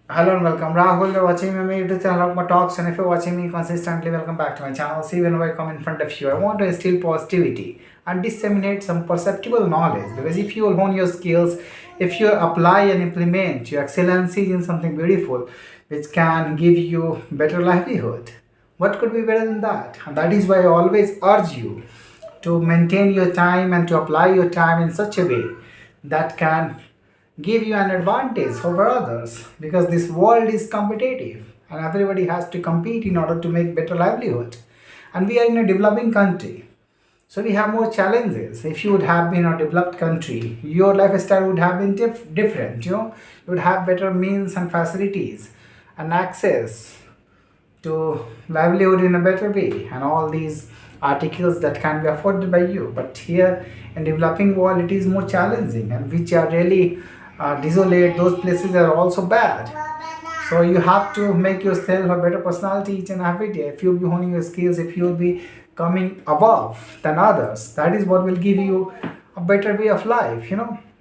Hello and welcome. Rahul, you're watching me YouTube channel of my talks, and if you're watching me consistently, welcome back to my channel. See, whenever I come in front of you, I want to instill positivity and disseminate some perceptible knowledge. Because if you will hone your skills, if you apply and implement your excellencies in something beautiful, which can give you better livelihood, what could be better than that? And that is why I always urge you to maintain your time and to apply your time in such a way that can give you an advantage over others, because this world is competitive and everybody has to compete in order to make better livelihood, and we are in a developing country, so we have more challenges. If you would have been a developed country, your lifestyle would have been different. You would have better means and facilities and access to livelihood in a better way, and all these articles that can be afforded by you. But here in developing world, it is more challenging, and which are really desolate. Those places are also bad. So you have to make yourself a better personality each and every day. If you'll be honing your skills, if you'll be coming above than others, that is what will give you a better way of life.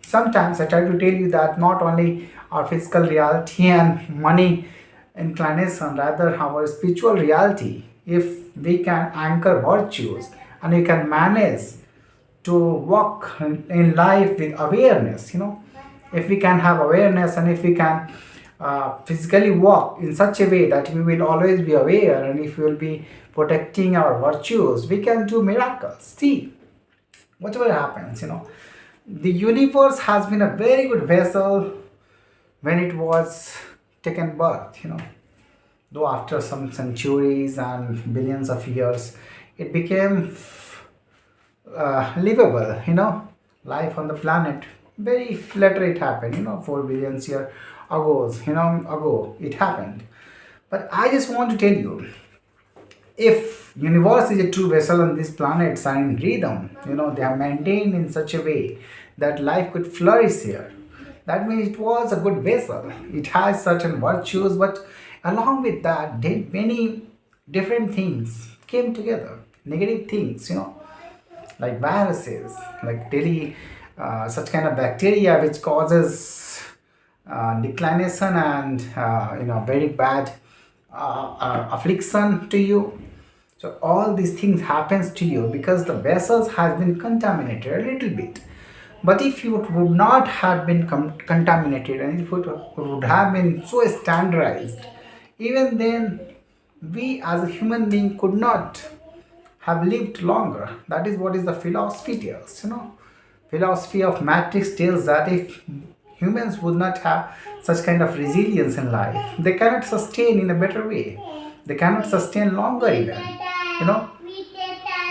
Sometimes I try to tell you that not only our physical reality and money inclination, rather our spiritual reality, if we can anchor virtues and we can manage to walk in life with awareness, if we can have awareness, and if we can physically walk in such a way that we will always be aware, and if we will be protecting our virtues, we can do miracles. See, whatever happens, the universe has been a very good vessel when it was taken birth, though after some centuries and billions of years it became livable, life on the planet. Very later it happened, 4 billion year ago it happened. But I just want to tell you, if universe is a true vessel on this planet and in rhythm, they are maintained in such a way that life could flourish here, that means it was a good vessel. It has certain virtues, but along with that many different things came together, negative things, like viruses, like daily such kind of bacteria which causes declination and very bad affliction to you. So all these things happens to you because the vessels has been contaminated a little bit. But if you would not have been contaminated, and if it would have been so standardized, even then we as a human being could not have lived longer. That is what is the philosophy tells. Philosophy of Matrix tells that if humans would not have such kind of resilience in life, they cannot sustain in a better way. They cannot sustain longer even. You know,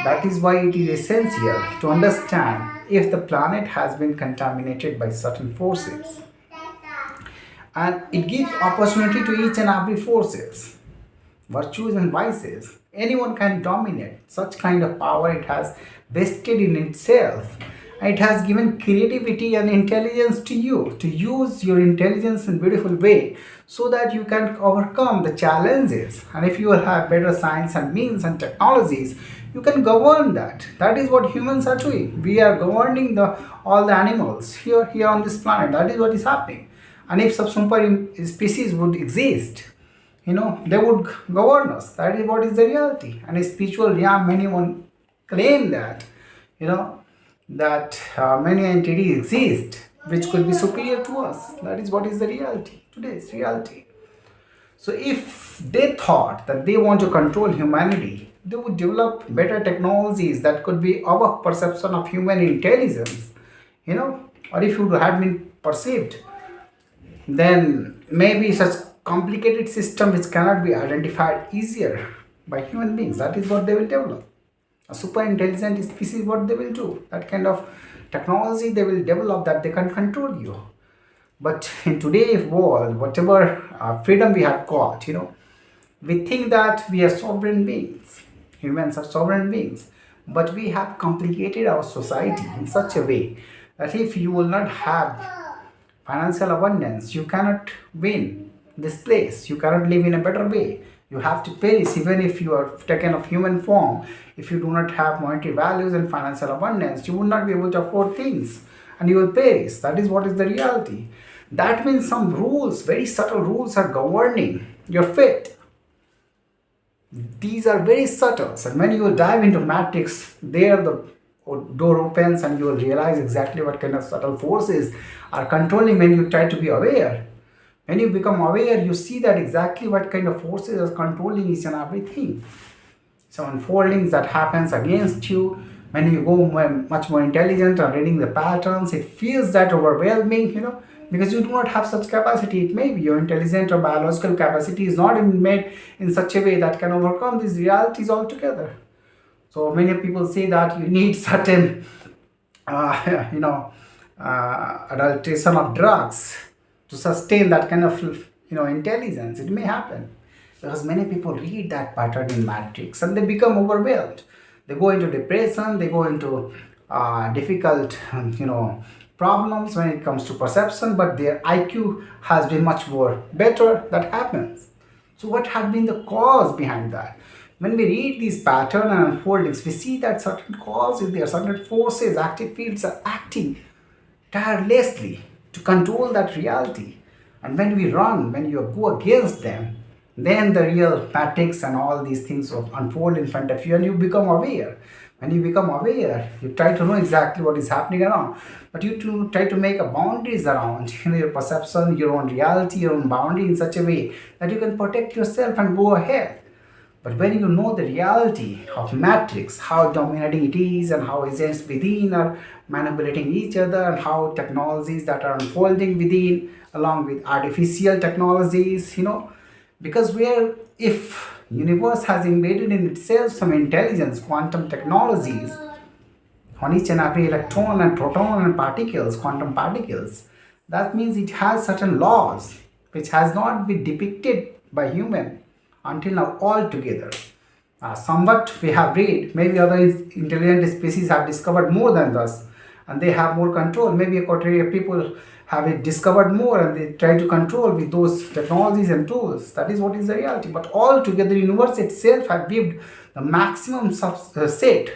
that is why it is essential to understand if the planet has been contaminated by certain forces. And it gives opportunity to each and every forces, virtues and vices. Anyone can dominate. Such kind of power it has vested in itself. It has given creativity and intelligence to you to use your intelligence in beautiful way so that you can overcome the challenges. And if you will have better science and means and technologies, you can govern that. That is what humans are doing. We are governing the all the animals here on this planet. That is what is happening. And if some super species would exist, they would govern us. That is what is the reality. And in spiritual realm, many one claim that, that many entities exist which could be superior to us. That is what is the reality, today's reality. So if they thought that they want to control humanity, they would develop better technologies that could be our perception of human intelligence, or if you had been perceived, then maybe such complicated system which cannot be identified easier by human beings. That is what they will develop. A super intelligent species, what they will do, that kind of technology they will develop that they can control you. But in today's world, whatever freedom we have got, we think that we are sovereign beings. Humans are sovereign beings. But we have complicated our society in such a way that if you will not have financial abundance, you cannot win this place. You cannot live in a better way. You have to perish even if you are taken of human form. If you do not have monetary values and financial abundance, you will not be able to afford things and you will perish. That is what is the reality. That means some rules, very subtle rules, are governing your fate. These are very subtle. And when you dive into matrix, there the door opens and you will realize exactly what kind of subtle forces are controlling when you try to be aware. When you become aware, you see that exactly what kind of forces are controlling each and everything. So unfoldings that happens against you when you go much more intelligent and reading the patterns, it feels that overwhelming, because you do not have such capacity. It may be your intelligent or biological capacity is not made in such a way that can overcome these realities altogether. So many people say that you need certain you know adulteration of drugs to sustain that kind of intelligence. It may happen because many people read that pattern in matrix and they become overwhelmed. They go into depression, they go into difficult problems when it comes to perception, but their IQ has been much more better. That happens. So what had been the cause behind that? When we read these pattern and unfoldings, we see that certain causes there, certain forces, active fields are acting tirelessly to control that reality. And when we run, when you go against them, then the real matrix and all these things will unfold in front of you and you become aware. When you become aware, you try to know exactly what is happening around. But you try to make a boundaries around your perception, your own reality, your own boundary in such a way that you can protect yourself and go ahead. But when you know the reality of matrix, how dominating it is and how agents within are manipulating each other and how technologies that are unfolding within along with artificial technologies, because where if universe has embedded in itself some intelligence, quantum technologies on each and every electron and proton and particles, quantum particles, that means it has certain laws which has not been depicted by human until now altogether. Somewhat we have read, maybe other intelligent species have discovered more than us and they have more control. Maybe a quarter of people have it discovered more and they try to control with those technologies and tools. That is what is the reality. But altogether, the universe itself has given the maximum set,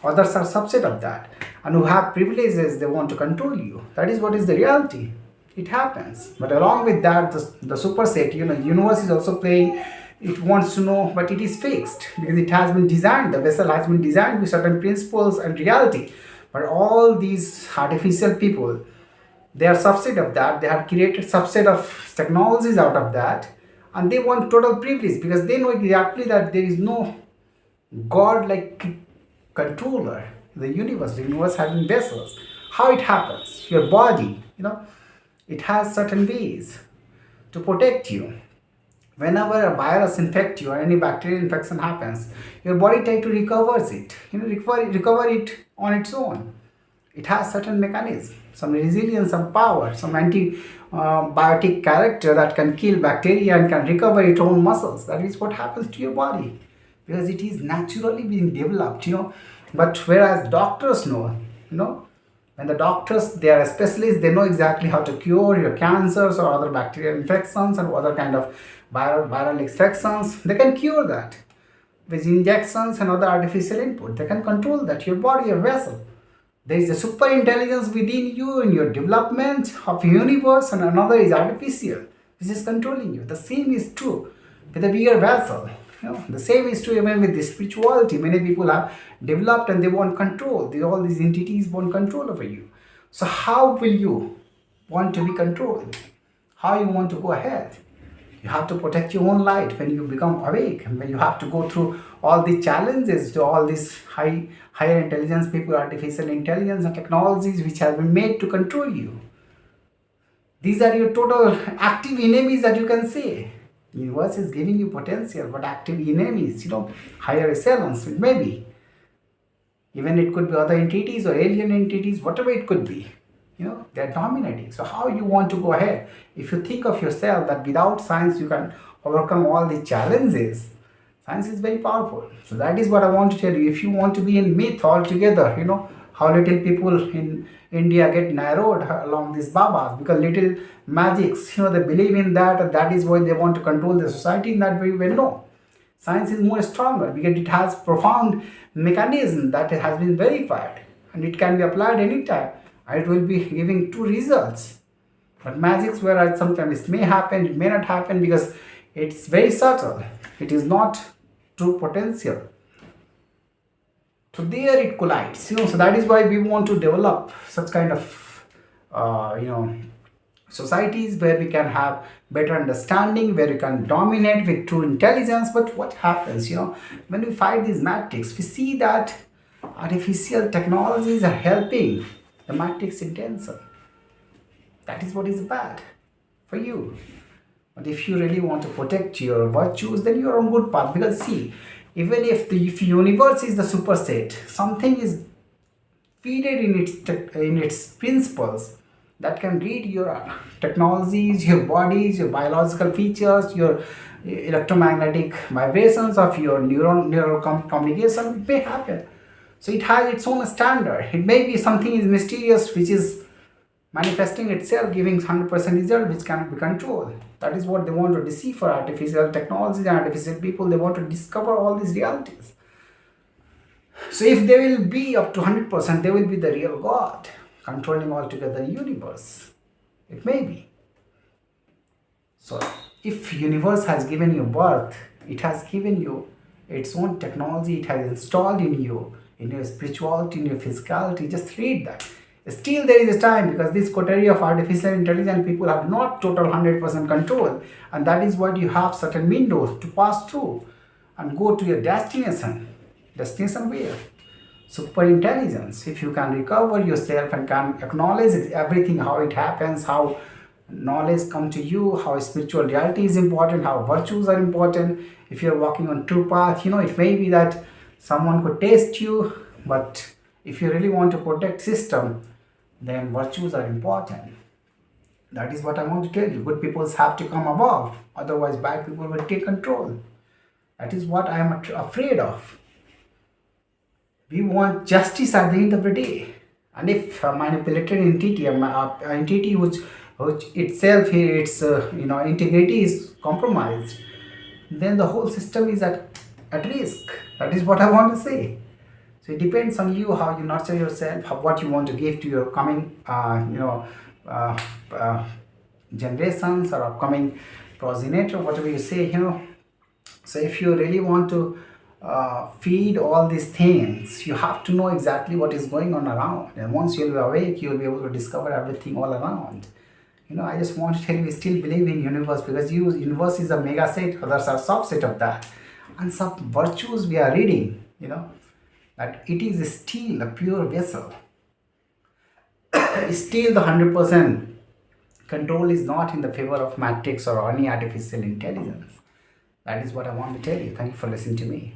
others are subset of that. And who have privileges, they want to control you. That is what is the reality. It happens. But along with that, the superset, universe is also playing. It wants to know, but it is fixed because it has been designed. The vessel has been designed with certain principles and reality. But all these artificial people, they are subset of that. They have created subset of technologies out of that, and they want total privilege because they know exactly that there is no god-like controller in the universe. The universe having vessels. How it happens? Your body, it has certain ways to protect you. Whenever a virus infects you or any bacterial infection happens, your body tries to recovers it, recover it on its own. It has certain mechanism, some resilience, some power, some antibiotic character that can kill bacteria and can recover its own muscles. That is what happens to your body because it is naturally being developed, But whereas doctors know, when the doctors, they are specialists, they know exactly how to cure your cancers or other bacterial infections and other kind of viral infections. They can cure that with injections and other artificial input. They can control that, your body, your vessel. There is a super intelligence within you in your development of universe, and another is artificial, which is controlling you. The same is true with a bigger vessel. The same is true even with the spirituality. Many people have developed and they want control. All these entities want control over you. So how will you want to be controlled? How you want to go ahead? You have to protect your own light when you become awake, and when you have to go through all the challenges to all these higher intelligence people, artificial intelligence and technologies which have been made to control you. These are your total active enemies that you can say. Universe is giving you potential, but active enemies, higher echelons, it may be. Even it could be other entities or alien entities, whatever it could be. They're dominating. So how you want to go ahead? If you think of yourself that without science you can overcome all the challenges, science is very powerful. So that is what I want to tell you. If you want to be in myth altogether, how little people in India get narrowed along these babas because little magics, they believe in that and that is why they want to control the society in that way. Well, no. Science is more stronger because it has profound mechanism that has been verified and it can be applied anytime. It will be giving two results. But magics where sometimes it may happen, it may not happen because it's very subtle. It is not true potential. So there it collides. So that is why we want to develop such kind of societies where we can have better understanding, where we can dominate with true intelligence. But what happens, when we fight these matrix, we see that artificial technologies are helping the matrix intention. That is what is bad for you. But if you really want to protect your virtues, then you are on good path. Because see, even if universe is the superset, something is feeded in its principles that can read your technologies, your bodies, your biological features, your electromagnetic vibrations of your communication. It may happen. So it has its own standard. It may be something is mysterious which is manifesting itself, giving 100% result which cannot be controlled. That is what they want to deceive for artificial technologies and artificial people. They want to discover all these realities. So if they will be up to 100%, they will be the real God, controlling altogether the universe. It may be. So if universe has given you birth, it has given you its own technology, it has installed in you, in your spirituality, in your physicality. Just read that. Still there is a time, because this coterie of artificial intelligence people have not total 100% control, and that is what you have certain windows to pass through and go to your destination. Destination where? Super intelligence. If you can recover yourself and can acknowledge everything, how it happens, how knowledge come to you, how spiritual reality is important, how virtues are important. If you're walking on true path, it may be that someone could test you, but if you really want to protect system, then virtues are important. That is what I want to tell you. Good people have to come above, otherwise bad people will take control. That is what I am afraid of. We want justice at the end of the day. And if a manipulated entity, an entity which itself, its integrity is compromised, then the whole system is at risk. That is what I want to say. So it depends on you how you nurture yourself, what you want to give to your coming, generations or upcoming progenitor, whatever you say. So if you really want to feed all these things, you have to know exactly what is going on around. And once you'll be awake, you'll be able to discover everything all around. I just want to tell you, we still believe in universe, because universe is a mega set, others are subset of that. And some virtues we are reading, that it is still a pure vessel. Still the 100% control is not in the favor of matrix or any artificial intelligence. That is what I want to tell you. Thank you for listening to me.